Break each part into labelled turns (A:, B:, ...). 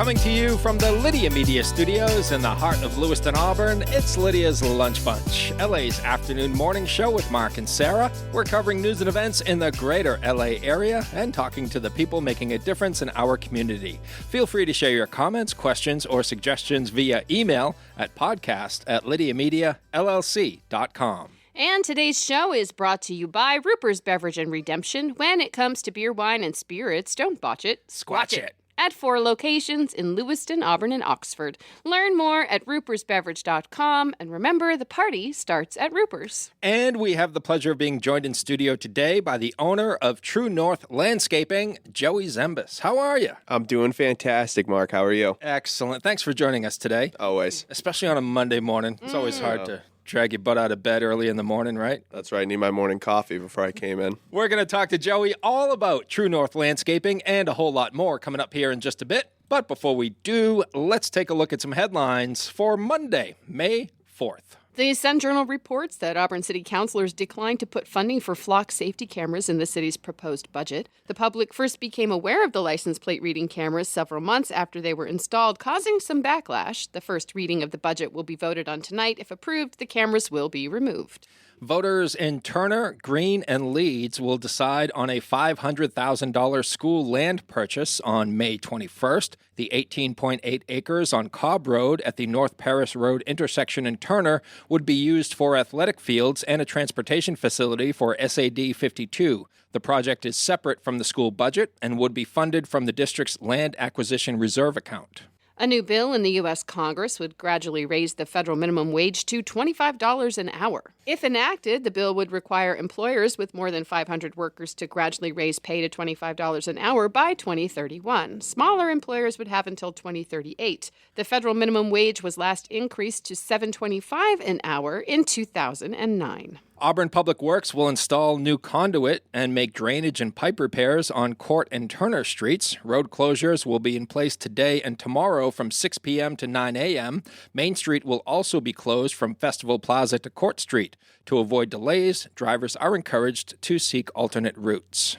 A: Coming to you from the Lydia Media Studios in the heart of Lewiston, Auburn, it's Lydia's Lunch Bunch, LA's afternoon morning show with Mark and Sara. We're covering news and events in the greater LA area and talking to the people making a difference in our community. Feel free to share your comments, questions, or suggestions via email at podcast@lydiamediallc.com.
B: And today's show is brought to you by Ruper's Beverage and Redemption. When it comes to beer, wine, and spirits, don't botch it,
A: Squatch it.
B: At 4 locations in Lewiston, Auburn, and Oxford. Learn more at rupersbeverage.com. And remember, the party starts at Ruper's.
A: And we have the pleasure of being joined in studio today by the owner of True North Landscaping, Joey Zembas. How are you?
C: I'm doing fantastic, Mark. How are you?
A: Excellent. Thanks for joining us today.
C: Always.
A: Especially on a Monday morning. It's always hard to drag your butt out of bed early in the morning, right?
C: That's right. I need my morning coffee before I came in.
A: We're going to talk to Joey all about True North Landscaping and a whole lot more coming up here in just a bit. But before we do, let's take a look at some headlines for Monday, May 4th.
B: The Sun-Journal reports that Auburn City councilors declined to put funding for flock safety cameras in the city's proposed budget. The public first became aware of the license plate reading cameras several months after they were installed, causing some backlash. The first reading of the budget will be voted on tonight. If approved, the cameras will be removed.
A: Voters in Turner, Greene, and Leeds will decide on a $500,000 school land purchase on May 21st. The 18.8 acres on Cobb Road at the North Paris Road intersection in Turner would be used for athletic fields and a transportation facility for SAD 52. The project is separate from the school budget and would be funded from the district's land acquisition reserve account.
B: A new bill in the U.S. Congress would gradually raise the federal minimum wage to $25 an hour. If enacted, the bill would require employers with more than 500 workers to gradually raise pay to $25 an hour by 2031. Smaller employers would have until 2038. The federal minimum wage was last increased to $7.25 an hour in 2009.
A: Auburn Public Works will install new conduit and make drainage and pipe repairs on Court and Turner Streets. Road closures will be in place today and tomorrow from 6 p.m. to 9 a.m. Main Street will also be closed from Festival Plaza to Court Street. To avoid delays, drivers are encouraged to seek alternate routes.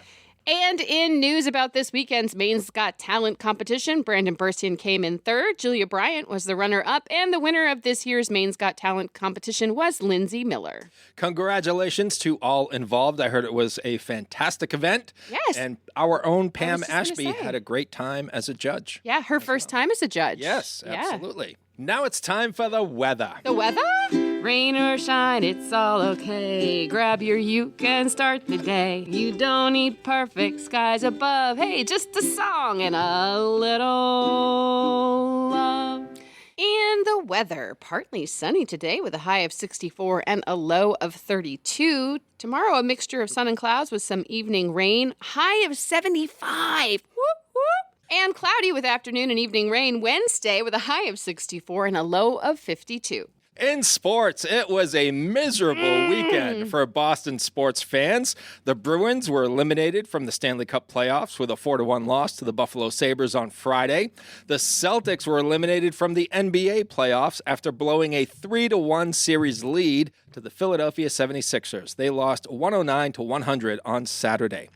B: And in news about this weekend's Maine's Got Talent competition, Brandon Burstian came in third. Julia Bryant was the runner-up, and the winner of this year's Maine's Got Talent competition was Lindsay Miller.
A: Congratulations to all involved. I heard it was a fantastic event.
B: Yes.
A: And our own Pam Ashby had a great time as a judge.
B: Yeah, her first time as a judge.
A: Yes, absolutely. Now it's time for the weather.
B: The weather? Rain or shine, it's all okay. Grab your uke and start the day. You don't need perfect skies above. Hey, just a song and a little love. And the weather, partly sunny today with a high of 64 and a low of 32. Tomorrow, a mixture of sun and clouds with some evening rain. High of 75. Whoop, whoop. And cloudy with afternoon and evening rain Wednesday with a high of 64 and a low of 52.
A: In sports, it was a miserable weekend for Boston sports fans. The Bruins were eliminated from the Stanley Cup playoffs with a 4-1 loss to the Buffalo Sabres on Friday. The Celtics were eliminated from the NBA playoffs after blowing a 3-1 series lead to the Philadelphia 76ers. They lost 109-100 on Saturday.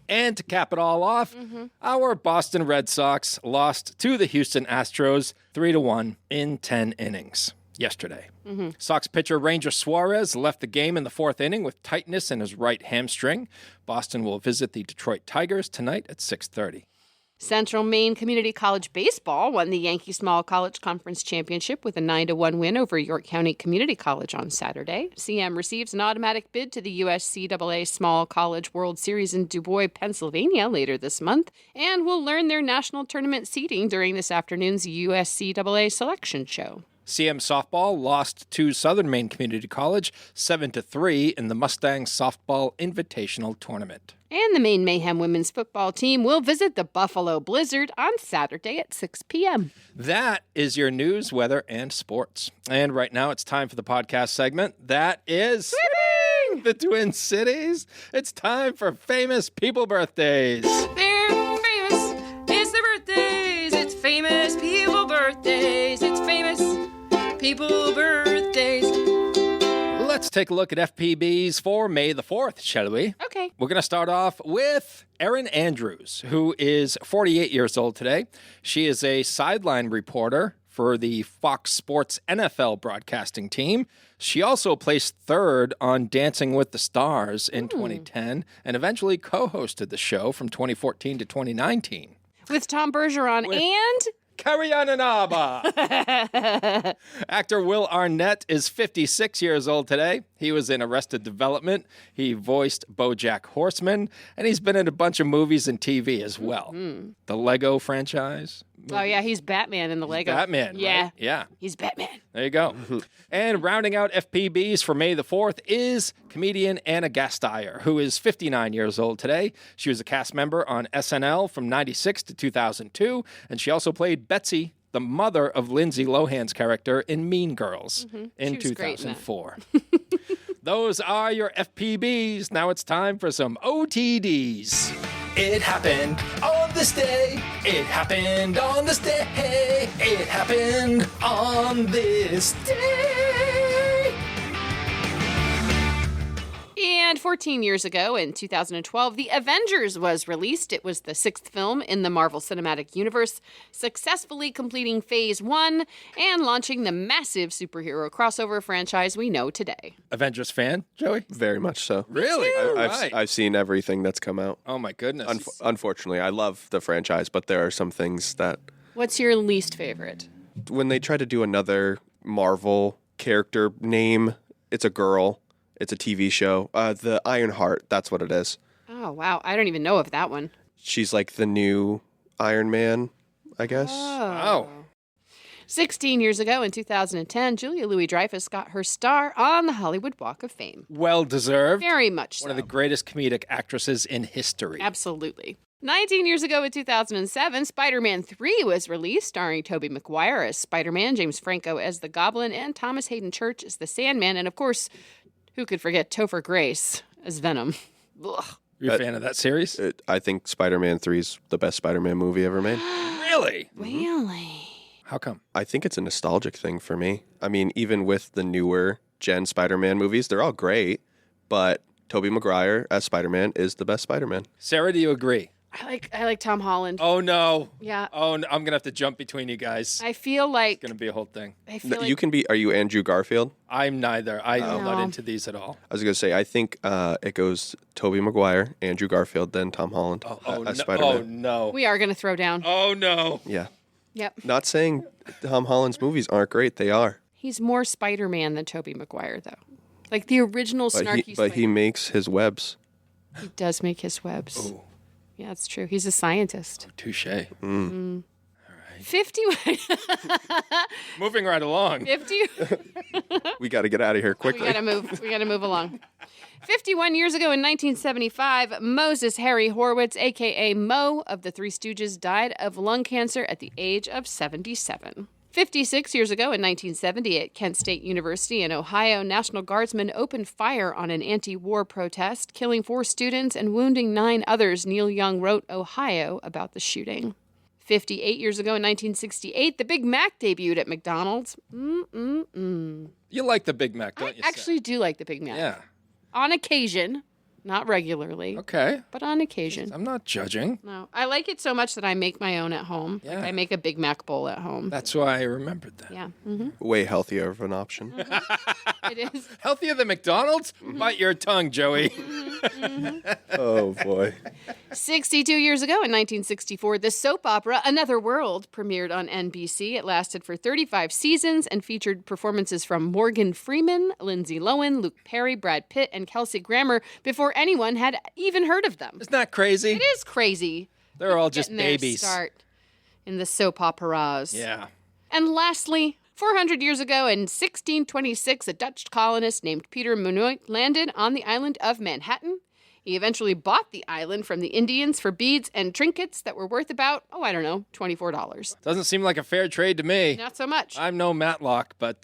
A: And to cap it all off, our Boston Red Sox lost to the Houston Astros 3-1 in 10 innings. Yesterday. Sox pitcher Ranger Suarez left the game in the fourth inning with tightness in his right hamstring. Boston will visit the Detroit Tigers tonight at 6:30.
B: Central Maine Community College Baseball won the Yankee Small College Conference Championship with a 9-1 win over York County Community College on Saturday. CM receives an automatic bid to the USCAA Small College World Series in Du Bois, Pennsylvania later this month, and will learn their national tournament seeding during this afternoon's USCAA selection show.
A: CM softball lost to Southern Maine Community College 7-3 in the Mustang Softball Invitational Tournament.
B: And the Maine Mayhem women's football team will visit the Buffalo Blizzard on Saturday at 6 p.m.
A: That is your news, weather, and sports. And right now it's time for the podcast segment. That is Sweeping the Twin Cities. It's time for famous people birthdays.
B: They're famous. It's their birthdays. It's famous people birthdays. It's famous people birthdays.
A: Let's take a look at FPBs for May the 4th, shall we?
B: Okay.
A: We're going to start off with Erin Andrews, who is 48 years old today. She is a sideline reporter for the Fox Sports NFL broadcasting team. She also placed third on Dancing with the Stars in 2010 and eventually co-hosted the show from 2014 to 2019.
B: With Tom Bergeron and...
A: Carrie Ananaba. Actor Will Arnett is 56 years old today. He was in Arrested Development. He voiced BoJack Horseman, and he's been in a bunch of movies and TV as well. The Lego franchise.
B: Oh, yeah, he's Batman in the Lego.
A: Batman,
B: Yeah.
A: right? Yeah.
B: He's Batman.
A: There you go. And rounding out FPBs for May the 4th is comedian Anna Gasteyer, who is 59 years old today. She was a cast member on SNL from 96 to 2002, and she also played Betsy, the mother of Lindsay Lohan's character in Mean Girls in
B: She was great in that.
A: 2004. Those are your FPBs. Now it's time for some OTDs. It happened on this day. It happened on this day. It happened on this day.
B: And 14 years ago, in 2012, The Avengers was released. It was the sixth film in the Marvel Cinematic Universe, successfully completing Phase 1 and launching the massive superhero crossover franchise we know today.
A: Avengers fan, Joey?
C: Very much so.
A: Really?
C: I've seen everything that's come out.
A: Oh, my goodness.
C: Unfortunately, I love the franchise, but there are some things that
B: What's your least favorite?
C: when they try to do another Marvel character name, it's a girl. It's a TV show. The Ironheart, that's what it is.
B: Oh, wow. I don't even know of that one.
C: She's like the new Iron Man, I guess.
A: Wow.
B: 16 years ago, in 2010, Julia Louis-Dreyfus got her star on the Hollywood Walk of Fame.
A: Well deserved.
B: Very much so.
A: One of the greatest comedic actresses in history.
B: Absolutely. 19 years ago in 2007, Spider-Man 3 was released, starring Tobey Maguire as Spider-Man, James Franco as the Goblin, and Thomas Hayden Church as the Sandman, and of course, who could forget Topher Grace as Venom? Ugh.
A: You're a fan of that series?
C: I think Spider-Man 3 is the best Spider-Man movie ever made.
A: Really?
B: Really?
A: How come?
C: I think it's a nostalgic thing for me. I mean, even with the newer gen Spider-Man movies, they're all great, but Tobey Maguire as Spider-Man is the best Spider-Man.
A: Sarah, do you agree?
B: I like Tom Holland.
A: Oh, no.
B: Yeah.
A: Oh, no. I'm going to have to jump between you guys.
B: I feel like
A: It's going to be a whole thing.
C: You can be, are you Andrew Garfield?
A: I'm neither. I'm not
B: No.
A: into these at all.
C: I was going to say, I think it goes Tobey Maguire, Andrew Garfield, then Tom Holland as
A: no.
C: Spider-Man.
A: Oh, no.
B: we are going to throw down.
A: Oh, no.
C: Yeah.
B: Yep.
C: Not saying Tom Holland's movies aren't great. They are.
B: He's more Spider-Man than Tobey Maguire, though. Like the original
C: But
B: snarky
C: he
B: Spider-Man.
C: makes his webs.
B: He does make his webs.
A: Ooh.
B: Yeah, that's true. He's a scientist.
A: Touche.
B: 50...
A: Moving right along.
B: 50...
C: We got to get out of here
B: We
C: quickly.
B: gotta move. We gotta move along. 51 years ago in 1975, Moses Harry Horowitz, a.k.a. Mo of the Three Stooges, died of lung cancer at the age of 77. 56 years ago in 1970 at Kent State University in Ohio, National Guardsmen opened fire on an anti-war protest, killing 4 students and wounding 9 others. Neil Young wrote Ohio about the shooting. 58 years ago in 1968, the Big Mac debuted at McDonald's.
A: You like the Big Mac, don't
B: I
A: you?
B: actually do like the Big Mac.
A: Yeah.
B: On occasion, not regularly,
A: Okay.
B: but on occasion.
A: I'm not judging.
B: No, I like it so much that I make my own at home. Like,
A: Yeah.
B: I make a Big Mac bowl at home.
A: That's why I remembered that.
B: Yeah,
C: Way healthier of an option.
B: it is.
A: Healthier than McDonald's? Bite your tongue, Joey.
C: Oh, boy.
B: 62 years ago in 1964, the soap opera Another World premiered on NBC. It lasted for 35 seasons and featured performances from Morgan Freeman, Lindsay Lohan, Luke Perry, Brad Pitt, and Kelsey Grammer before anyone had even heard of them.
A: Isn't that crazy?
B: It is crazy.
A: They're all just
B: Getting their
A: babies.
B: start in the soap operas.
A: Yeah.
B: And lastly, 400 years ago in 1626, a Dutch colonist named Peter Minuit landed on the island of Manhattan. He eventually bought the island from the Indians for beads and trinkets that were worth about, $24.
A: Doesn't seem like a fair trade to me.
B: Not so much.
A: I'm no Matlock, but,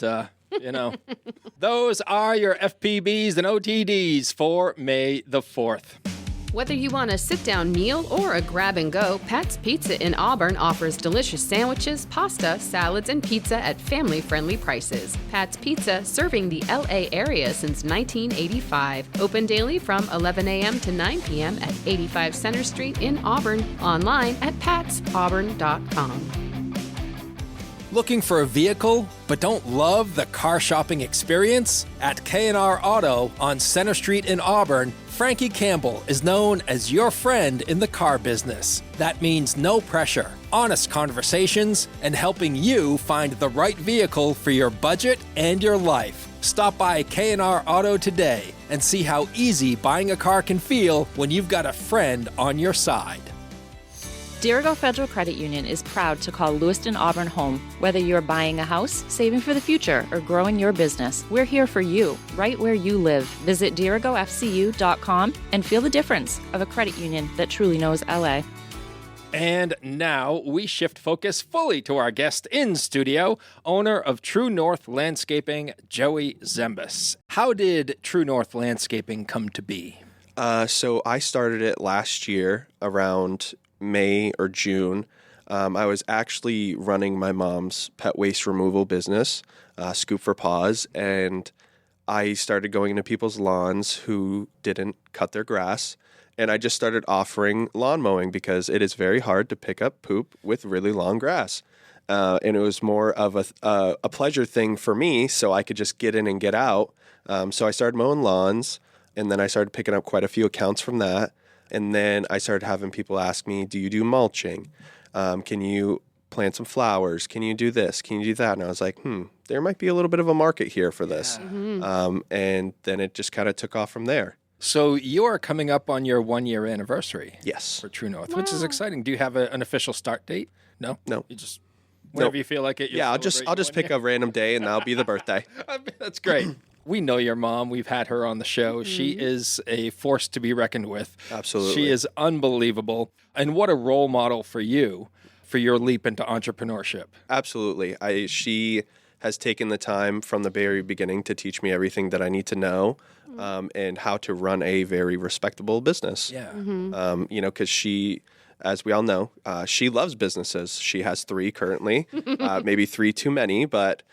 A: those are your FPBs and OTDs for May the 4th.
B: Whether you want a sit-down meal or a grab-and-go, Pat's Pizza in Auburn offers delicious sandwiches, pasta, salads, and pizza at family-friendly prices. Pat's Pizza, serving the L.A. area since 1985. Open daily from 11 a.m. to 9 p.m. at 85 Center Street in Auburn. Online at patsauburn.com.
A: Looking for a vehicle, but don't love the car shopping experience? At K&R Auto on Center Street in Auburn, Frankie Campbell is known as your friend in the car business. That means no pressure, honest conversations, and helping you find the right vehicle for your budget and your life. Stop by K&R Auto today and see how easy buying a car can feel when you've got a friend on your side.
D: Dirigo Federal Credit Union is proud to call Lewiston Auburn home. Whether you're buying a house, saving for the future, or growing your business, we're here for you, right where you live. Visit dirigofcu.com and feel the difference of a credit union that truly knows LA.
A: And now we shift focus fully to our guest in studio, owner of True North Landscaping, Joey Zembas. How did True North Landscaping come to be?
C: So I started it last year around May or June. I was actually running my mom's pet waste removal business, Scoop for Paws, and I started going into people's lawns who didn't cut their grass, and I just started offering lawn mowing because it is very hard to pick up poop with really long grass. And it was more of a pleasure thing for me, so I could just get in and get out. So I started mowing lawns, and then I started picking up quite a few accounts from that. And then I started having people ask me, do you do mulching? Can you plant some flowers? Can you do this? Can you do that? And I was like, there might be a little bit of a market here for this. And then it just kind of took off from there.
A: So you are coming up on your 1-year anniversary.
C: Yes.
A: For True North, which is exciting. Do you have an official start date? No?
C: No.
A: You just, whenever you feel like it.
C: Yeah, I'll just pick a random day and that'll be the birthday.
A: That's great. We know your mom. We've had her on the show. She is a force to be reckoned with.
C: Absolutely.
A: She is unbelievable. And what a role model for you for your leap into entrepreneurship.
C: Absolutely. She has taken the time from the very beginning to teach me everything that I need to know and how to run a very respectable business.
A: Yeah.
C: Because she, as we all know, she loves businesses. She has 3 currently, maybe 3 too many, but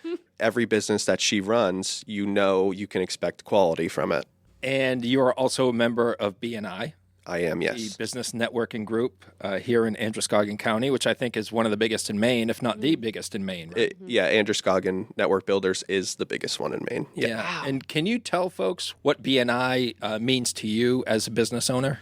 C: every business that she runs, you can expect quality from it.
A: And you are also a member of BNI.
C: I am, yes.
A: The business networking group here in Androscoggin County, which I think is one of the biggest in Maine, if not the biggest in Maine. Right?
C: Androscoggin Network Builders is the biggest one in Maine. Yeah.
A: Wow. And can you tell folks what BNI means to you as a business owner?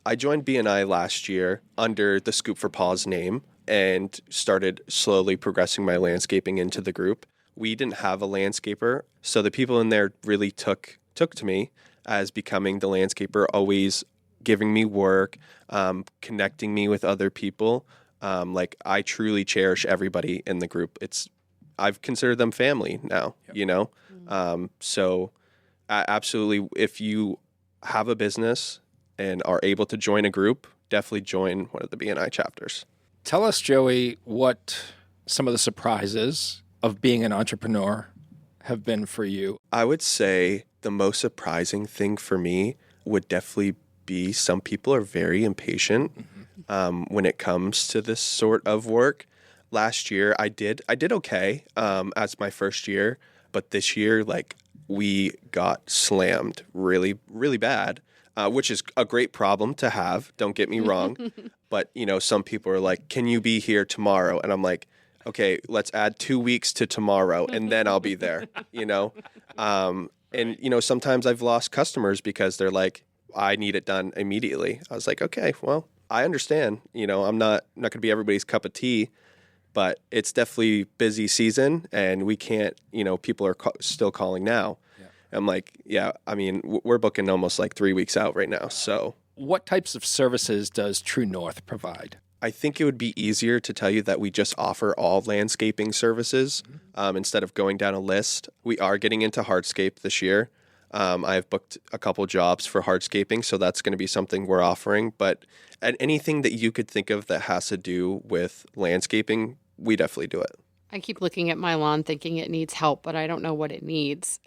C: I joined BNI last year under the Scoop for Paws name and started slowly progressing my landscaping into the group. We didn't have a landscaper, so the people in there really took to me as becoming the landscaper, always giving me work, connecting me with other people. I truly cherish everybody in the group. I've considered them family now, So absolutely, if you have a business and are able to join a group, definitely join one of the BNI chapters.
A: Tell us, Joey, what some of the surprises of being an entrepreneur have been for you.
C: I would say the most surprising thing for me would definitely be some people are very impatient when it comes to this sort of work. Last year, I did okay as my first year, but this year, we got slammed really, really bad, which is a great problem to have. Don't get me wrong. But, some people are like, can you be here tomorrow? And I'm like, okay, let's add 2 weeks to tomorrow and then I'll be there, And, sometimes I've lost customers because they're like, I need it done immediately. I was like, okay, well, I understand. I'm not going to be everybody's cup of tea, but it's definitely busy season and we can't, people are still calling now. Yeah. I'm like, we're booking almost 3 weeks out right now. So
A: what types of services does True North provide?
C: I think it would be easier to tell you that we just offer all landscaping services instead of going down a list. We are getting into hardscape this year. I've booked a couple jobs for hardscaping, so that's going to be something we're offering. But anything that you could think of that has to do with landscaping, we definitely do it.
B: I keep looking at my lawn thinking it needs help, but I don't know what it needs.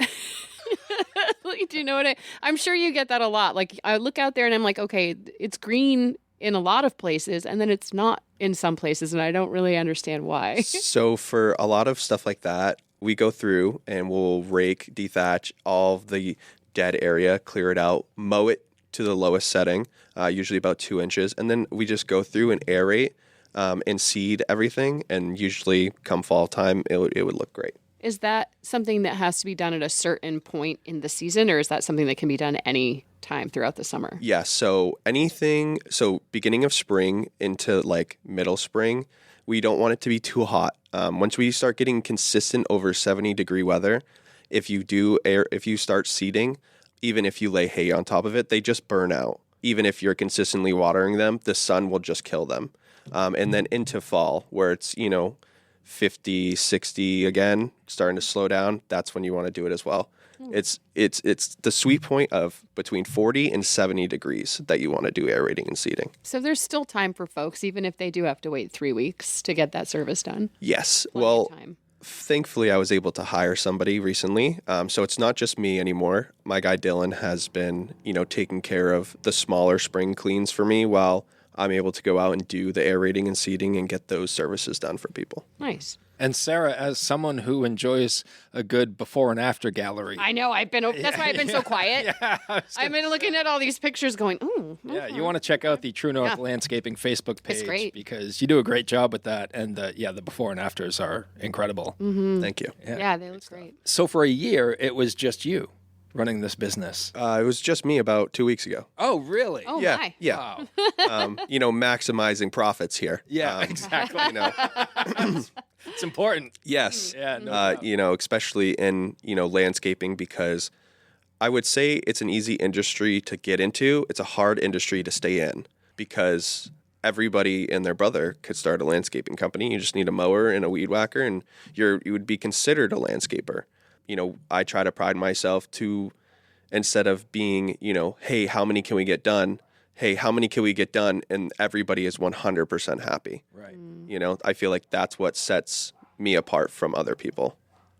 B: Do you know what I'm sure you get that a lot. Like I look out there and I'm like, okay, it's green in a lot of places and then it's not in some places and I don't really understand why.
C: So for a lot of stuff like that, we go through and we'll rake, dethatch all of the dead area, clear it out, mow it to the lowest setting, usually about 2 inches. And then we just go through and aerate and seed everything. And usually come fall time, it would look great.
B: Is that something that has to be done at a certain point in the season, or is that something that can be done any time throughout the summer?
C: Yeah, so beginning of spring into like middle spring, we don't want it to be too hot. Once we start getting consistent over 70-degree weather, if you start seeding, even if you lay hay on top of it, they just burn out. Even if you're consistently watering them, the sun will just kill them. And then into fall, where it's, 50, 60 again, starting to slow down, that's when you want to do it as well. It's the sweet point of between 40 and 70 degrees that you want to do aerating and seeding.
B: So there's still time for folks, even if they do have to wait 3 weeks to get that service done.
C: Yes.
B: Plenty of time.
C: Thankfully, I was able to hire somebody recently. So it's not just me anymore. My guy Dylan has been, taking care of the smaller spring cleans for me while I'm able to go out and do the aerating and seeding and get those services done for people.
B: Nice.
A: And Sarah, as someone who enjoys a good before and after gallery.
B: I know. That's why I've been so quiet.
A: Yeah,
B: I've been looking at all these pictures going, ooh.
A: Yeah, you want to check out the True North Landscaping Facebook page.
B: It's great.
A: Because you do a great job with that. And the before and afters are incredible.
B: Mm-hmm.
C: Thank you.
B: Yeah, they look great.
A: So for a year, it was just you running this business.
C: It was just me about 2 weeks ago.
A: Oh, really?
B: Oh,
C: yeah,
B: my.
C: yeah.
A: Wow.
C: Maximizing profits here.
A: Yeah, exactly. It's important.
C: Yes.
A: Yeah, no
C: especially in, landscaping, because I would say it's an easy industry to get into. It's a hard industry to stay in because everybody and their brother could start a landscaping company. You just need a mower and a weed whacker and you would be considered a landscaper. I try to pride myself to, instead of being, hey, how many can we get done? Hey, how many can we get done? And everybody is 100% happy.
A: Right.
C: I feel like that's what sets me apart from other people.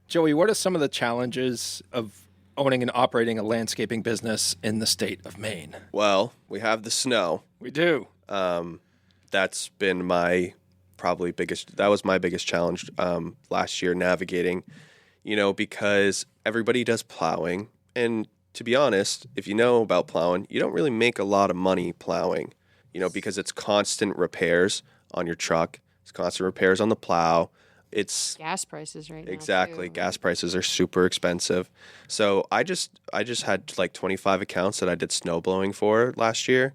A: Joey, what are some of the challenges of owning and operating a landscaping business in the state of Maine?
C: Well, we have the snow.
A: We do.
C: That's been my biggest challenge last year, navigating, because everybody does plowing. And to be honest, if you know about plowing, you don't really make a lot of money plowing, because it's constant repairs on your truck. It's constant repairs on the plow. It's
B: gas prices right now.
C: Exactly.
B: Too.
C: Gas prices are super expensive. So I just had like 25 accounts that I did snow blowing for last year,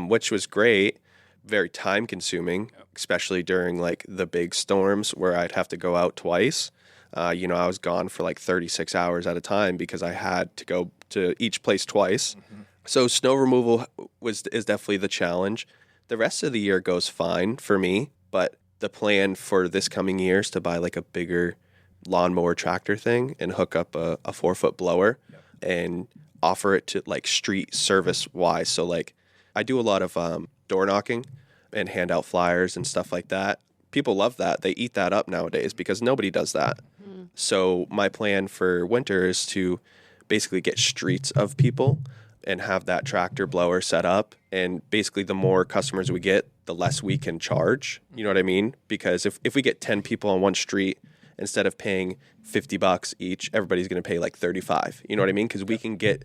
C: which was great. Very time consuming, especially during like the big storms where I'd have to go out twice. I was gone for like 36 hours at a time because I had to go to each place twice. Mm-hmm. So snow removal is definitely the challenge. The rest of the year goes fine for me, but the plan for this coming year is to buy like a bigger lawnmower tractor thing and hook up a 4-foot blower and offer it to like street service wise. So like I do a lot of door knocking and hand out flyers and stuff like that. People love that. They eat that up nowadays because nobody does that. Mm-hmm. So my plan for winter is to basically get streets of people and have that tractor blower set up. And basically the more customers we get, the less we can charge. You know what I mean? Because if we get 10 people on one street, instead of paying $50 each, everybody's going to pay like $35. You know what I mean? Because we can get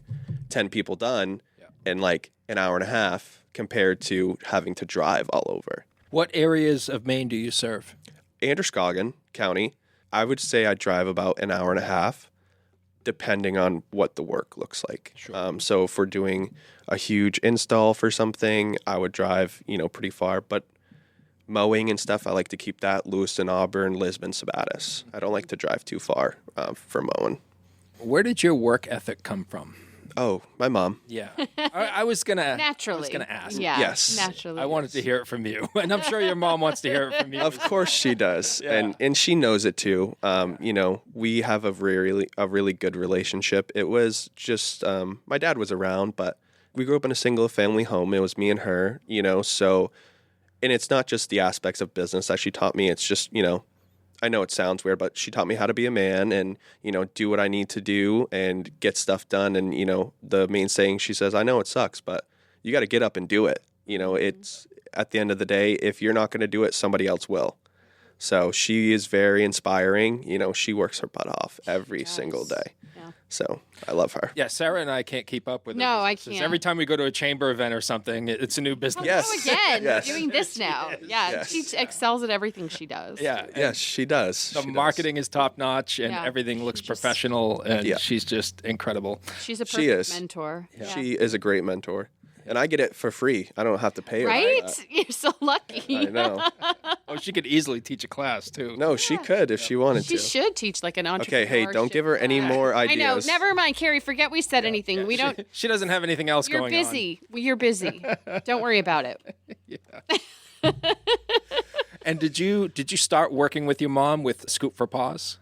C: 10 people done in like an hour and a half compared to having to drive all over.
A: What areas of Maine do you serve?
C: Androscoggin County. I would say I drive about an hour and a half, depending on what the work looks like. Sure. So if we're doing a huge install for something, I would drive, pretty far. But mowing and stuff, I like to keep that Lewiston, Auburn, Lisbon, Sabattis. I don't like to drive too far for mowing.
A: Where did your work ethic come from?
C: Oh, my mom.
A: Yeah. I was going to
B: naturally.
A: I was going to ask.
B: Yeah,
C: yes.
B: Naturally.
A: I wanted to hear it from you. And I'm sure your mom wants to hear it from you.
C: Of course she does.
A: Yeah.
C: And she knows it too. We have a really good relationship. It was just my dad was around, but we grew up in a single family home. It was me and her, so and it's not just the aspects of business that she taught me. It's just, I know it sounds weird, but she taught me how to be a man and, do what I need to do and get stuff done. And, the main saying she says, I know it sucks, but you got to get up and do it. It's at the end of the day, if you're not going to do it, somebody else will. So she is very inspiring. She works her butt off every single day.
B: Yeah.
C: So I love her.
A: Yeah, Sarah and I can't keep up with her.
B: No, I
A: businesses.
B: can't.
A: Every time we go to a chamber event or something, it's a new business.
C: Yes.
B: Oh, again,
C: Yes.
B: we're doing this now. Yeah,
C: Yes.
B: she excels at everything she does.
A: Yeah.
C: Yes, she does.
A: The marketing is top notch and
B: Yeah.
A: everything looks
B: She's just-
A: professional and
C: Yeah.
A: she's just incredible.
B: She's a
C: She
B: perfect
C: is.
B: mentor. Yeah.
C: She is a great mentor. And I get it for free. I don't have to pay her. for
B: Right?
C: that.
B: You're so lucky.
C: I know.
A: Oh, she could easily teach a class too.
C: No, she could if she wanted
B: She
C: to.
B: should teach like an entrepreneur.
C: Okay, hey, don't give her any more
B: I know.
C: ideas.
B: Never mind, Carrie. Forget we said anything. We don't.
A: She doesn't have anything else
B: You're
A: going
B: busy. You're busy. Don't worry about it.
A: And did you start working with your mom with Scoop for Paws?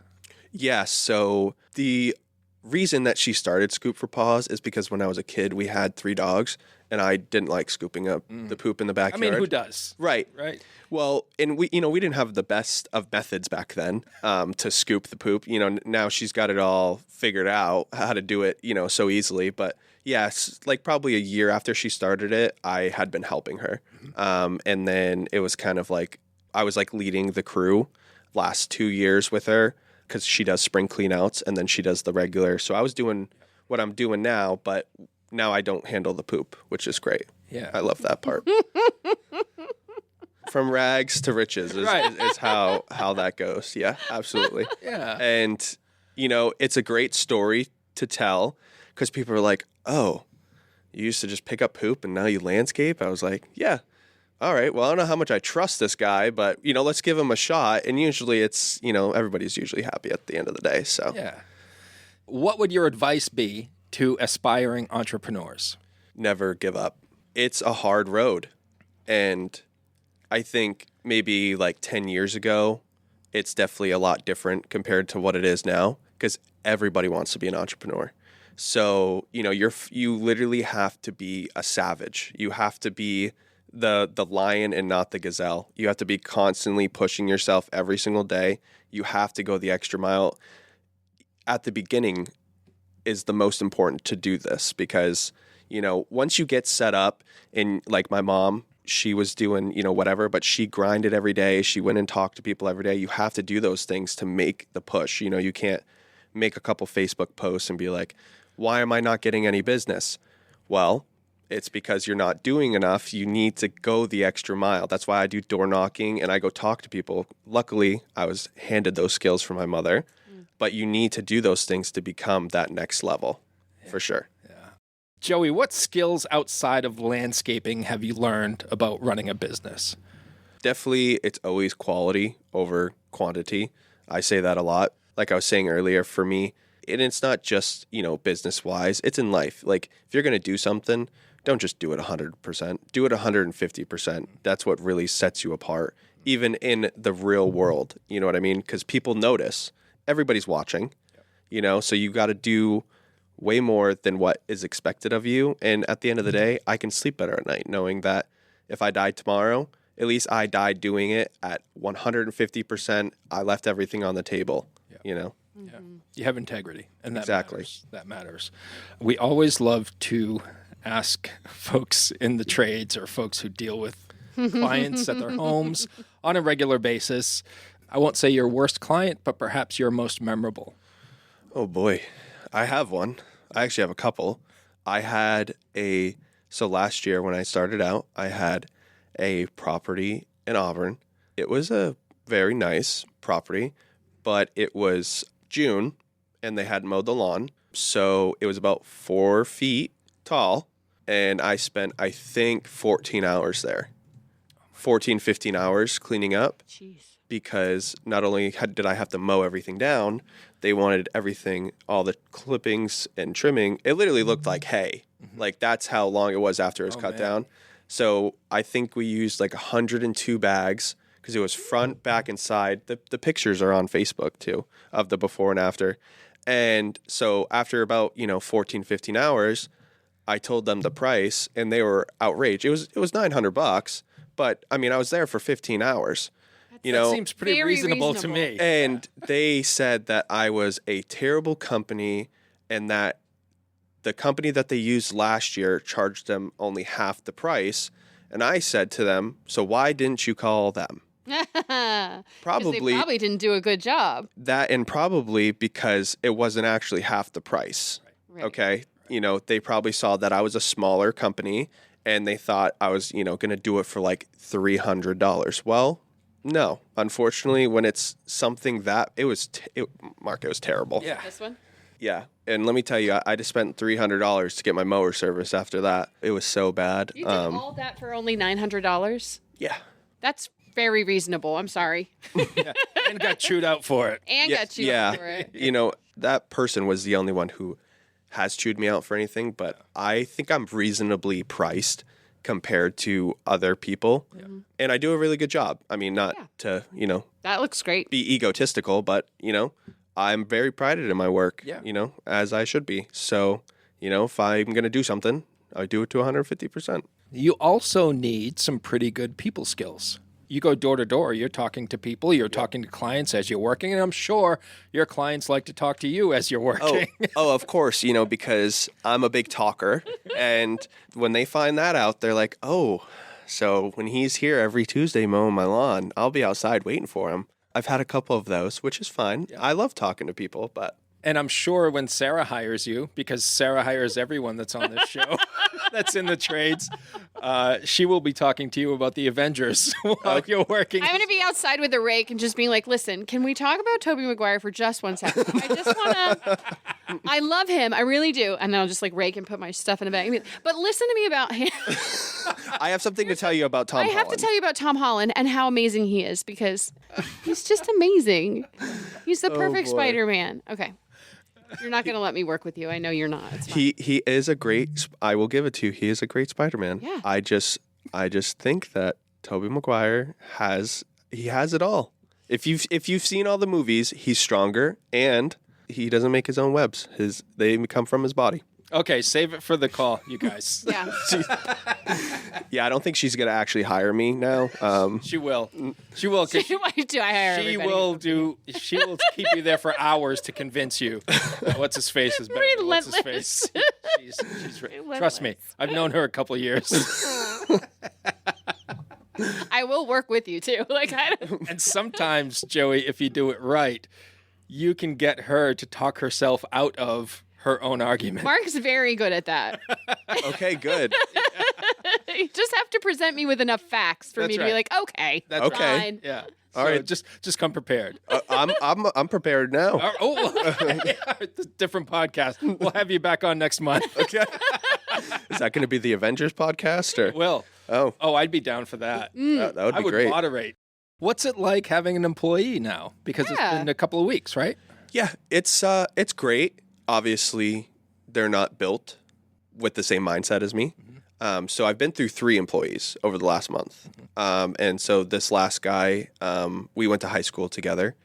C: Yes. So the reason that she started Scoop for Paws is because when I was a kid, we had 3 dogs, and I didn't like scooping up the poop in the
A: I
C: backyard.
A: mean, who does?
C: Right.
A: Right.
C: Well, and we didn't have the best of methods back then to scoop the poop. Now she's got it all figured out how to do it, so easily. But yes, like probably a year after she started it, I had been helping her. And then it was kind of like I was like leading the crew last 2 years with her because she does spring cleanouts and then she does the regular. So I was doing what I'm doing now, but now I don't handle the poop, which is great.
A: Yeah.
C: I love that part. From rags to riches is,
A: Right.
C: is how that goes. Yeah, absolutely.
A: Yeah.
C: And, it's a great story to tell because people are like, oh, you used to just pick up poop and now you landscape? I was like, yeah. All right. Well, I don't know how much I trust this guy, but, let's give him a shot. And usually it's, everybody's usually happy at the end of the day. So
A: Yeah. What would your advice be to aspiring entrepreneurs?
C: never give up. It's a hard road. And I think maybe like 10 years ago, it's definitely a lot different compared to what it is now because everybody wants to be an entrepreneur. So, you literally have to be a savage. You have to be the lion and not the gazelle. You have to be constantly pushing yourself every single day. You have to go the extra mile. At the beginning is the most important to do this because, once you get set up and like my mom, she was doing, whatever, but she grinded every day. She went and talked to people every day. You have to do those things to make the push. You can't make a couple Facebook posts and be like, why am I not getting any business? Well, it's because you're not doing enough. You need to go the extra mile. That's why I do door knocking and I go talk to people. Luckily, I was handed those skills from my mother, but you need to do those things to become that next level for sure.
A: Joey, what skills outside of landscaping have you learned about running a business?
C: Definitely, it's always quality over quantity. I say that a lot. Like I was saying earlier, for me, and it's not just, business-wise. It's in life. Like, if you're going to do something, don't just do it 100%. Do it 150%. That's what really sets you apart, even in the real world. You know what I mean? Because people notice. Everybody's watching, so you got to do way more than what is expected of you. And at the end of the day, I can sleep better at night knowing that if I died tomorrow, at least I died doing it at 150%. I left everything on the table,
A: Yeah. You have integrity, and that
C: Exactly.
A: matters. That matters. We always love to ask folks in the trades or folks who deal with clients at their homes on a regular basis. I won't say your worst client, but perhaps your most memorable.
C: Oh boy, I have one. I actually have a couple. So last year when I started out, I had a property in Auburn. It was a very nice property, but it was June and they hadn't mowed the lawn. So it was about 4 feet tall. And I spent, I think, 14 hours there. 14, 15 hours cleaning up.
B: Jeez.
C: Because not only did I have to mow everything down, they wanted everything, all the clippings and trimming. It literally looked like hay. Like that's how long it was after it was cut down. So I think we used like 102 bags because it was front, back, and side. The pictures are on Facebook too of the before and after. And so after about, 14, 15 hours, I told them the price and they were outraged. It was $900, but I mean, I was there for 15 hours. You
A: That
C: know,
A: seems pretty
B: Very
A: reasonable to
B: reasonable.
A: me.
C: and they said that I was a terrible company and that the company that they used last year charged them only half the price. And I said to them, so why didn't you call them?
B: Probably. They probably didn't do a good job.
C: That, and probably because it wasn't actually half the price.
B: Right.
C: Okay. You know, they probably saw that I was a smaller company and they thought I was, going to do it for like $300. Well, no. Unfortunately, when it's something that Mark, it was terrible.
A: Yeah.
B: This one?
C: Yeah. And let me tell you, I just spent $300 to get my mower service after that. It was so bad.
B: You did all that for only $900?
C: Yeah.
B: That's very reasonable. I'm sorry.
A: Yeah. And got chewed out for it.
B: And got chewed out for it.
C: You know, that person was the only one who has chewed me out for anything, but I think I'm reasonably priced compared to other people. Yeah. And I do a really good job. I mean, not to,
B: That looks great.
C: be egotistical, but, I'm very prided in my work,
A: Yeah.
C: As I should be. So, if I'm going to do something, I do it to 150%.
A: You also need some pretty good people skills. You go door to door, you're talking to people, you're talking to clients as you're working, and I'm sure your clients like to talk to you as you're working.
C: Of course, because I'm a big talker. And when they find that out, they're like, oh, so when he's here every Tuesday mowing my lawn, I'll be outside waiting for him. I've had a couple of those, which is fine. Yeah. I love talking to people, but...
A: And I'm sure when Sara hires you, because Sara hires everyone that's on this show, that's in the trades, she will be talking to you about the Avengers while you're working.
B: I'm going to be outside with a rake and just being like, listen, can we talk about Tobey Maguire for just 1 second? I just want to... I love him. I really do. And then I'll just rake and put my stuff in a bag. But listen to me about him.
C: I have something to tell you about Tom Holland.
B: I have to tell you about Tom Holland and how amazing he is because he's just amazing. He's the perfect Spider-Man. Okay. You're not going to let me work with you. I know you're not. It's fine.
C: He is a great... I will give it to you. He is a great Spider-Man.
B: Yeah.
C: I just think that Tobey Maguire has it all. If you've seen all the movies, he's stronger and he doesn't make his own webs. They come from his body.
A: Okay, save it for the call, you guys.
B: Yeah.
C: Yeah, I don't think she's going to actually hire me now.
A: She will. She will.
B: Why do I hire
A: She
B: everybody?
A: She will keep you there for hours to convince you. What's his face is better. What's his face? She's trust me. I've known her a couple of years.
B: I will work with you too.
A: And sometimes, Joey, if you do it right, you can get her to talk herself out of her own argument.
B: Mark's very good at that.
C: Okay, good.
B: You just have to present me with enough facts for me to be like, okay,
A: That's
C: okay.
B: fine.
A: Yeah.
C: All
A: So
C: right.
A: just come prepared.
C: I'm prepared now.
A: It's a different podcast. We'll have you back on next month.
C: Okay. Is that going to be the Avengers podcast or?
A: Will.
C: Oh,
A: I'd be down for that.
C: that would
A: I
C: be
A: would
C: great.
A: moderate. What's it like having an employee now? Because it's been a couple of weeks, right?
C: Yeah, it's great. Obviously, they're not built with the same mindset as me. So I've been through 3 employees over the last month. And so this last guy, we went to high school together.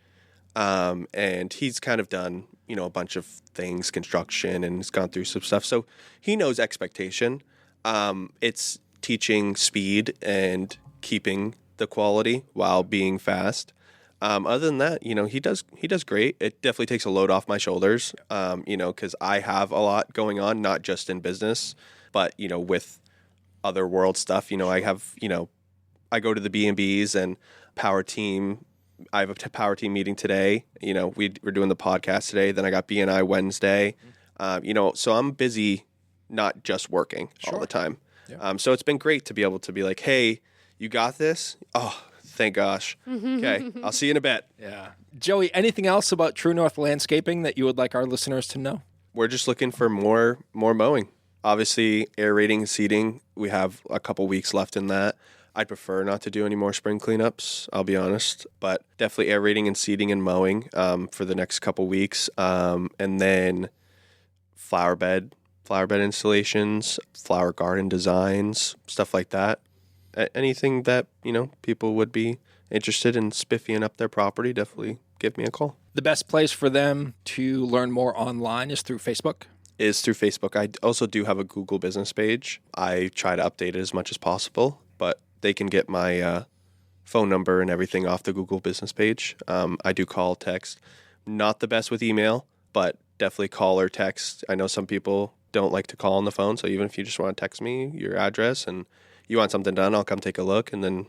C: And he's kind of done, a bunch of things, construction, and he's gone through some stuff. So he knows expectation. It's teaching speed and keeping the quality while being fast. Other than that, he does great. It definitely takes a load off my shoulders, because I have a lot going on, not just in business, but, with other world stuff. I have, I go to the B&Bs and power team. I have a power team meeting today. We're doing the podcast today. Then I got BNI Wednesday. So I'm busy, not just working all the time. Yeah. So it's been great to be able to be like, hey, you got this? Oh, thank gosh. Okay, I'll see you in a bit.
A: Yeah. Joey, anything else about True North Landscaping that you would like our listeners to know?
C: We're just looking for more mowing. Obviously, aerating and seeding, we have a couple weeks left in that. I'd prefer not to do any more spring cleanups, I'll be honest. But definitely aerating and seeding and mowing for the next couple weeks. And then flower bed installations, flower garden designs, stuff like that. Anything that, people would be interested in spiffying up their property, definitely give me a call.
A: The best place for them to learn more online is through Facebook?
C: Is through Facebook. I also do have a Google business page. I try to update it as much as possible, but they can get my phone number and everything off the Google business page. I do call, text. Not the best with email, but definitely call or text. I know some people don't like to call on the phone, so even if you just want to text me your address and you want something done, I'll come take a look, and then,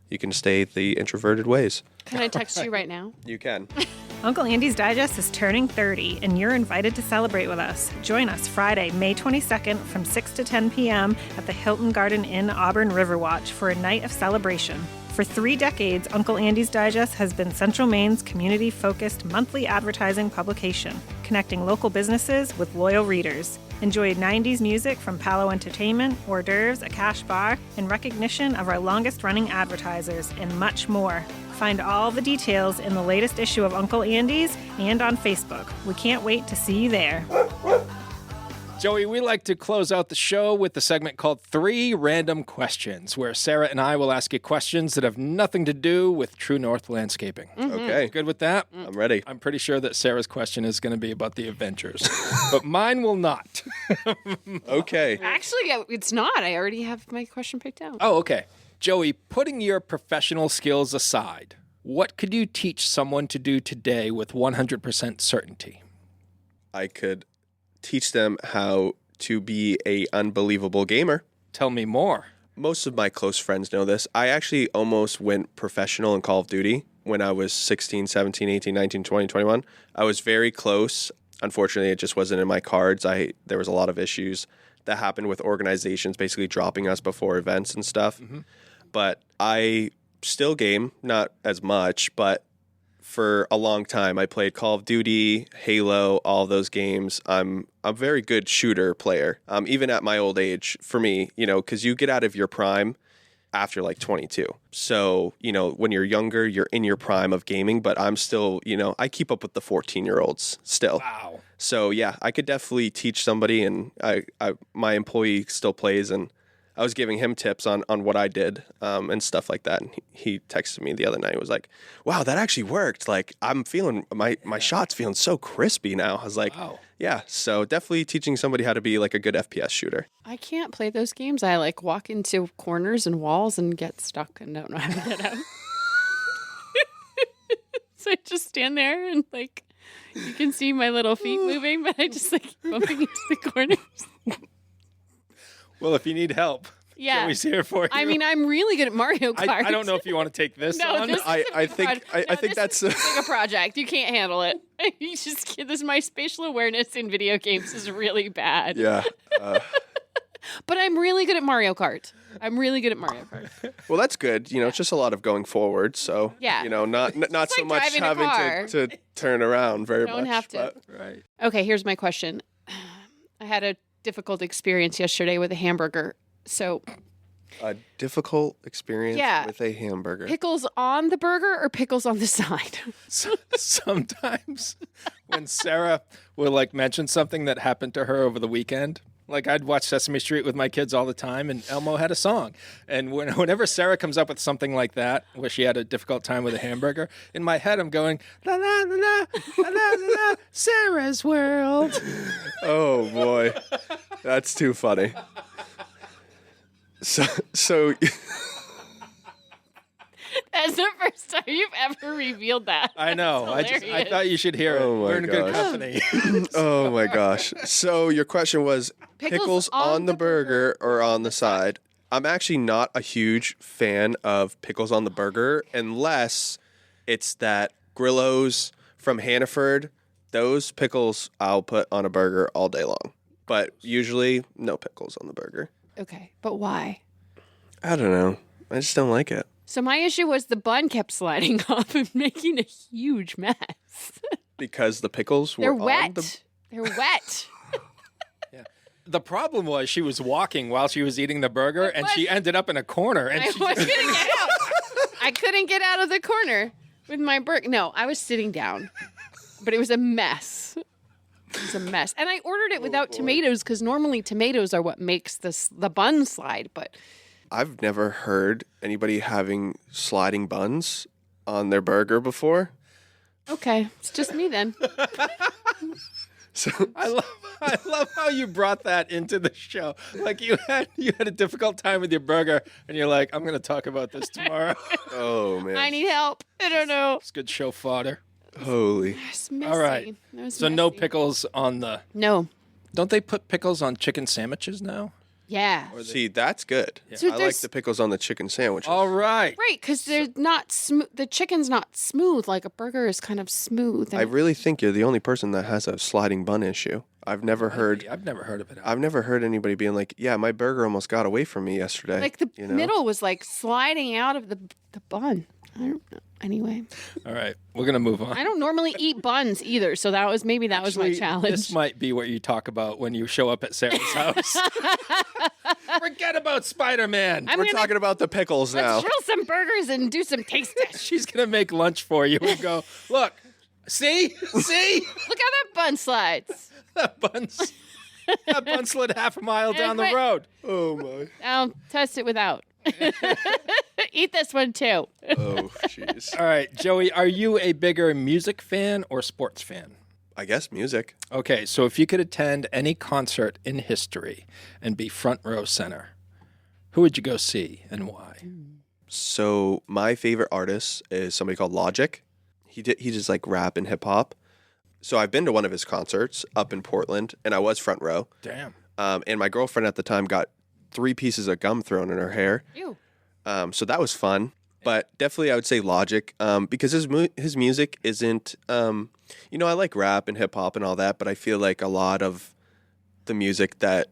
C: you can stay the introverted ways.
B: Can I text you right now?
C: You can.
E: Uncle Andy's Digest is turning 30, and you're invited to celebrate with us. Join us Friday, May 22nd from 6 to 10 p.m. at the Hilton Garden Inn Auburn Riverwatch for a night of celebration. For 3 decades, Uncle Andy's Digest has been Central Maine's community-focused monthly advertising publication, connecting local businesses with loyal readers. Enjoy 90s music from Palo Entertainment, hors d'oeuvres, a cash bar, in recognition of our longest-running advertisers, and much more. Find all the details in the latest issue of Uncle Andy's and on Facebook. We can't wait to see you there.
A: Joey, we like to close out the show with the segment called 3 Random Questions, where Sara and I will ask you questions that have nothing to do with True North landscaping.
C: Okay.
A: Good with that?
C: I'm ready.
A: I'm pretty sure that Sarah's question is going to be about the Avengers, but mine will not.
C: Okay.
B: Actually, it's not. I already have my question picked out.
A: Oh, okay. Joey, putting your professional skills aside, what could you teach someone to do today with 100% certainty?
C: I could teach them how to be a unbelievable gamer.
A: Tell me more.
C: Most of my close friends know this. I actually almost went professional in Call of Duty when I was 16, 17, 18, 19, 20, 21. I was very close. Unfortunately, it just wasn't in my cards. There was a lot of issues that happened with organizations basically dropping us before events and stuff. Mm-hmm. But I still game, not as much, but for a long time I played Call of Duty, Halo, all of those games. I'm a very good shooter player, even at my old age for me, because you get out of your prime after like 22. So, when you're younger, you're in your prime of gaming, but I'm still, I keep up with the 14-year-olds still.
A: Wow.
C: So yeah, I could definitely teach somebody, and my employee still plays, and I was giving him tips on what I did and stuff like that. And he texted me the other night. He was like, wow, that actually worked. Like, I'm feeling, my shot's feeling so crispy now. I was like, wow. Yeah. So definitely teaching somebody how to be like a good FPS shooter.
B: I can't play those games. I walk into corners and walls and get stuck and don't know how to get out. So I just stand there and you can see my little feet moving, but I just bumping into the corners.
A: Well, if you need help, Joey's here for you.
B: I mean, I'm really good at Mario Kart.
A: I don't know if you want to take this on.
C: I think that's
B: a project. You can't handle it. You just this my spatial awareness in video games is really bad.
C: Yeah.
B: But I'm really good at Mario Kart.
C: Well, that's good. It's just a lot of going forward. So,
B: yeah.
C: Not so much having to turn around very much.
B: Don't have to.
C: But.
A: Right.
B: Okay, here's my question. I had a difficult experience yesterday with a hamburger. So
C: a difficult experience with a hamburger.
B: Pickles on the burger or pickles on the side?
A: Sometimes when Sara will mention something that happened to her over the weekend, I'd watch Sesame Street with my kids all the time, and Elmo had a song. And whenever Sara comes up with something like that, where she had a difficult time with a hamburger, in my head I'm going, la la la la, la la la, Sarah's World.
C: Oh boy, that's too funny. So
B: That's the first time you've ever revealed that.
A: I know. I thought you should hear it. We're in good company.
C: Oh my gosh. So your question was pickles on the burger or on the side? I'm actually not a huge fan of pickles on the burger unless it's that Grillo's from Hannaford. Those pickles I'll put on a burger all day long. But usually no pickles on the burger.
B: Okay, but why?
C: I don't know. I just don't like it.
B: So my issue was the bun kept sliding off and making a huge mess.
C: Because the pickles were
B: They're wet. They're wet.
A: Yeah. The problem was she was walking while she was eating the burger, and she ended up in a corner. And
B: I couldn't get out of the corner with my burger. No, I was sitting down, but it was a mess. It was a mess. And I ordered it without tomatoes because normally tomatoes are what makes the bun slide, but...
C: I've never heard anybody having sliding buns on their burger before.
B: Okay, it's just me then.
C: So
A: I love how you brought that into the show. Like you had a difficult time with your burger, and you're like, I'm going to talk about this tomorrow.
C: oh man,
B: I need help. I don't know.
A: It's good show fodder.
C: holy.
B: It's messy.
A: All right.
B: That was
A: So no
B: messy.
A: pickles on the.
B: No.
A: Don't they put pickles on chicken sandwiches now?
B: Yeah.
C: See, that's good.
B: So
C: I like
B: there's-
C: the pickles on the chicken sandwiches.
A: All right.
B: Right, because they're not smooth. The chicken's not smooth. Like a burger is kind of smooth.
C: I really think you're the only person that has a sliding bun issue. I've never heard
A: I've never heard of it.
C: I've never heard anybody being like, "Yeah, my burger almost got away from me yesterday."
B: like the
C: you know?
B: middle was like sliding out of the bun. I don't know. Anyway,
A: All right. We're going to move on.
B: I don't normally eat buns either, so that was my
A: Actually,
B: challenge.
A: This might be what you talk about when you show up at Sarah's house. Forget about Spider-Man.
B: I'm
C: We're
B: gonna
C: talking about the pickles now.
B: grill some burgers and do some taste tests.
A: She's going to make lunch for you and go, look, see?
B: Look how that bun slides.
A: that bun slid half a mile down the
B: wait.
A: road.
C: Oh my.
B: I'll test it without. Eat this one too.
C: Oh jeez.
A: All right, Joey, are you a bigger music fan or sports fan?
C: I guess music.
A: Okay, so if you could attend any concert in history and be front row center, who would you go see and why?
C: So my favorite artist is somebody called Logic. He does like rap and hip hop. So I've been to one of his concerts up in Portland, and I was front row.
A: Damn.
C: And my girlfriend at the time got 3 pieces of gum thrown in her hair.
B: Ew.
C: So that was fun. But definitely I would say Logic because his music isn't, I like rap and hip hop and all that, but I feel like a lot of the music that,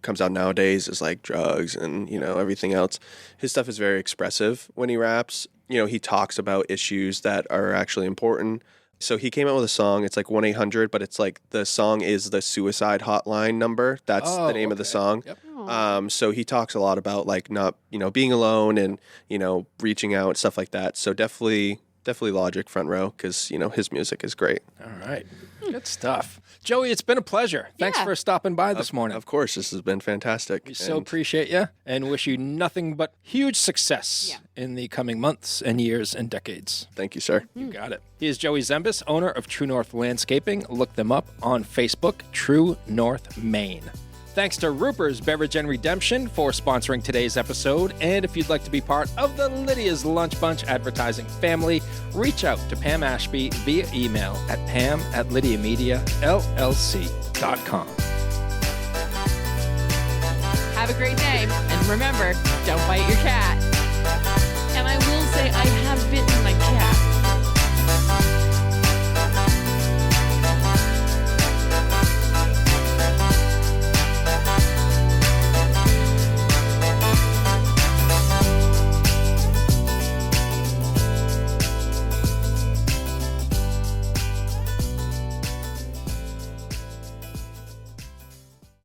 C: comes out nowadays is like drugs and, everything else. His stuff is very expressive when he raps. He talks about issues that are actually important. So he came out with a song. It's like 1-800, but it's like the song is the suicide hotline number. That's the name of the song.
A: Yep.
C: So he talks a lot about like not, being alone and, reaching out, stuff like that. So definitely Logic front row because, his music is great.
A: All right. Good stuff. Joey, it's been a pleasure. Thanks
B: Yeah.
A: for stopping by this morning.
C: Of course, this has been fantastic.
A: We so
C: And
A: appreciate you and wish you nothing but huge success in the coming months and years and decades.
C: thank you, sir.
A: You got it. He is Joey Zembas, owner of True North Landscaping. Look them up on Facebook, True North Maine. Thanks to Ruper's Beverage and Redemption for sponsoring today's episode. And if you'd like to be part of the Lydia's Lunch Bunch advertising family, reach out to Pam Ashby via email at pam@lydiamediallc.com.
B: Have a great day. And remember, don't bite your cat.